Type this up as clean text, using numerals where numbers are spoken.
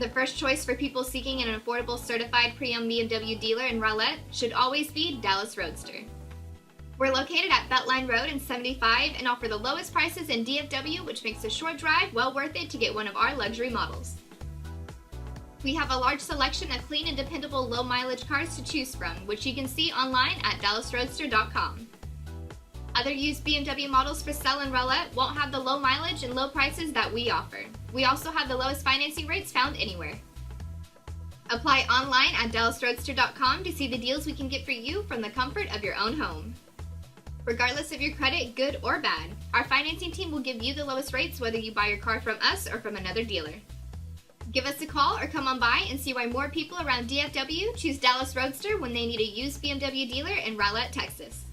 The first choice for people seeking an affordable certified pre-owned BMW dealer in Rowlett should always be Dallas Roadster. We're located at Beltline Road in 75 and offer the lowest prices in DFW, which makes a short drive well worth it to get one of our luxury models. We have a large selection of clean and dependable low mileage cars to choose from, which you can see online at dallasroadster.com. Other used BMW models for sale in Rowlett won't have the low mileage and low prices that we offer. We also have the lowest financing rates found anywhere. Apply online at dallasroadster.com to see the deals we can get for you from the comfort of your own home. Regardless of your credit, good or bad, our financing team will give you the lowest rates whether you buy your car from us or from another dealer. Give us a call or come on by and see why more people around DFW choose Dallas Roadster when they need a used BMW dealer in Rowlett, Texas.